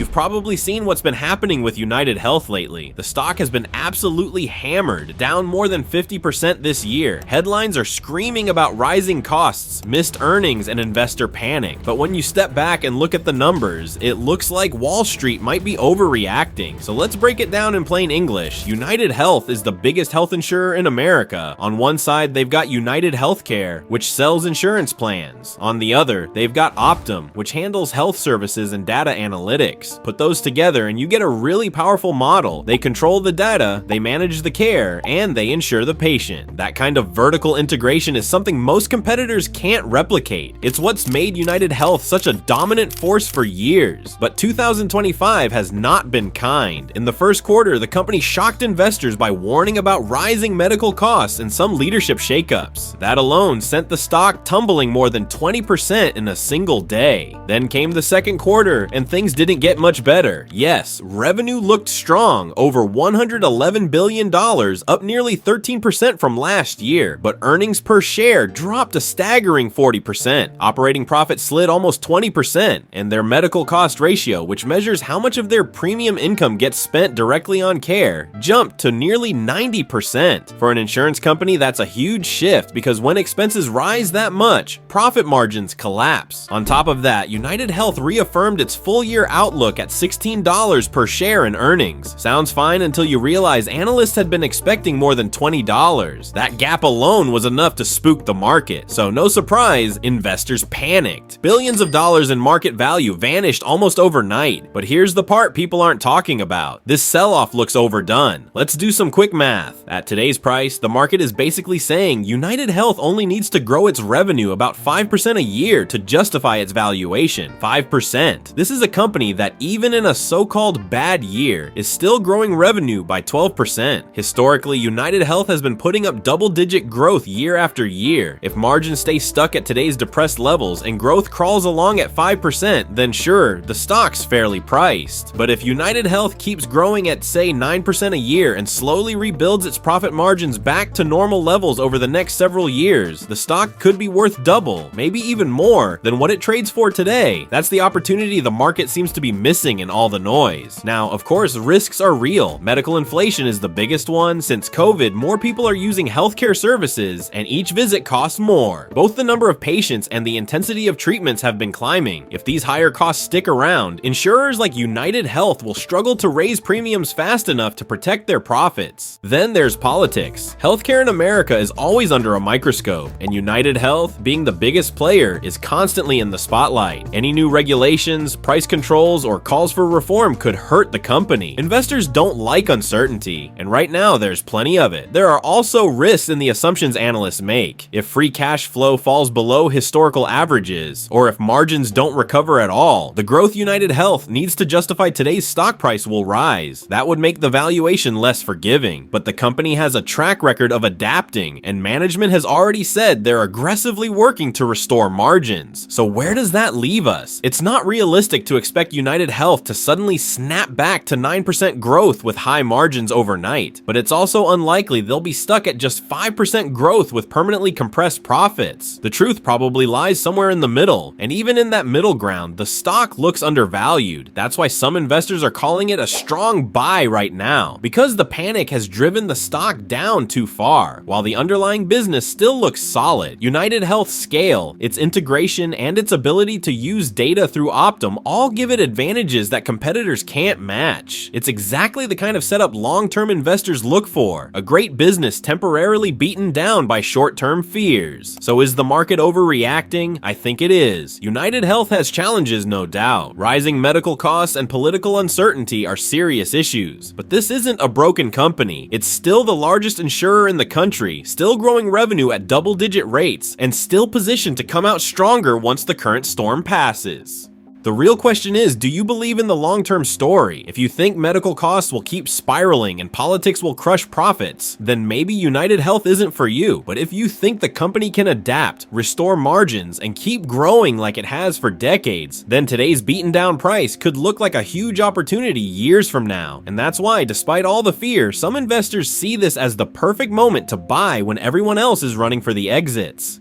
You've probably seen what's been happening with UnitedHealth lately. The stock has been absolutely hammered, down more than 50% this year. Headlines are screaming about rising costs, missed earnings, and investor panic. But when you step back and look at the numbers, it looks like Wall Street might be overreacting. So let's break it down in plain English. UnitedHealth is the biggest health insurer in America. On one side, they've got UnitedHealthcare, which sells insurance plans. On the other, they've got Optum, which handles health services and data analytics. Put those together and you get a really powerful model. They control the data, they manage the care, and they insure the patient. That kind of vertical integration is something most competitors can't replicate. It's what's made UnitedHealth such a dominant force for years. But 2025 has not been kind. In the first quarter, the company shocked investors by warning about rising medical costs and some leadership shakeups. That alone sent the stock tumbling more than 20% in a single day. Then came the second quarter, and things didn't get much better. Yes, revenue looked strong, over $111 billion, up nearly 13% from last year, but earnings per share dropped a staggering 40%. Operating profit slid almost 20%, and their medical cost ratio, which measures how much of their premium income gets spent directly on care, jumped to nearly 90%. For an insurance company, that's a huge shift because when expenses rise that much, profit margins collapse. On top of that, UnitedHealth reaffirmed its full-year outlook at $16 per share in earnings. Sounds fine until you realize analysts had been expecting more than $20. That gap alone was enough to spook the market. So no surprise, investors panicked. Billions of dollars in market value vanished almost overnight. But here's the part people aren't talking about. This sell-off looks overdone. Let's do some quick math. At today's price, the market is basically saying UnitedHealth only needs to grow its revenue about 5% a year to justify its valuation. 5%. This is a company that even in a so-called bad year is still growing revenue by 12%. Historically, UnitedHealth has been putting up double-digit growth year after year. If margins stay stuck at today's depressed levels and growth crawls along at 5%, then sure, the stock's fairly priced. But if UnitedHealth keeps growing at say 9% a year and slowly rebuilds its profit margins back to normal levels over the next several years, the stock could be worth double, maybe even more, than what it trades for today. That's the opportunity the market seems to be missing in all the noise. Now, of course, risks are real. Medical inflation is the biggest one. Since COVID, more people are using healthcare services, and each visit costs more. Both the number of patients and the intensity of treatments have been climbing. If these higher costs stick around, insurers like UnitedHealth will struggle to raise premiums fast enough to protect their profits. Then there's politics. Healthcare in America is always under a microscope, and UnitedHealth, being the biggest player, is constantly in the spotlight. Any new regulations, price controls, or calls for reform could hurt the company. Investors don't like uncertainty, and right now there's plenty of it. There are also risks in the assumptions analysts make. If free cash flow falls below historical averages, or if margins don't recover at all, the growth UnitedHealth needs to justify today's stock price will rise. That would make the valuation less forgiving, but the company has a track record of adapting, and management has already said they're aggressively working to restore margins. So where does that leave us? It's not realistic to expect UnitedHealth to suddenly snap back to 9% growth with high margins overnight, but it's also unlikely they'll be stuck at just 5% growth with permanently compressed profits. The truth probably lies somewhere in the middle, and even in that middle ground, the stock looks undervalued. That's why some investors are calling it a strong buy right now, because the panic has driven the stock down too far, while the underlying business still looks solid. UnitedHealth's scale, its integration, and its ability to use data through Optum all give it advantages that competitors can't match. It's exactly the kind of setup long-term investors look for, a great business temporarily beaten down by short-term fears. So is the market overreacting? I think it is. UnitedHealth has challenges, no doubt. Rising medical costs and political uncertainty are serious issues, but this isn't a broken company. It's still the largest insurer in the country, still growing revenue at double-digit rates, and still positioned to come out stronger once the current storm passes. The real question is, do you believe in the long-term story? If you think medical costs will keep spiraling and politics will crush profits, then maybe UnitedHealth isn't for you. But if you think the company can adapt, restore margins, and keep growing like it has for decades, then today's beaten down price could look like a huge opportunity years from now. And that's why, despite all the fear, some investors see this as the perfect moment to buy when everyone else is running for the exits.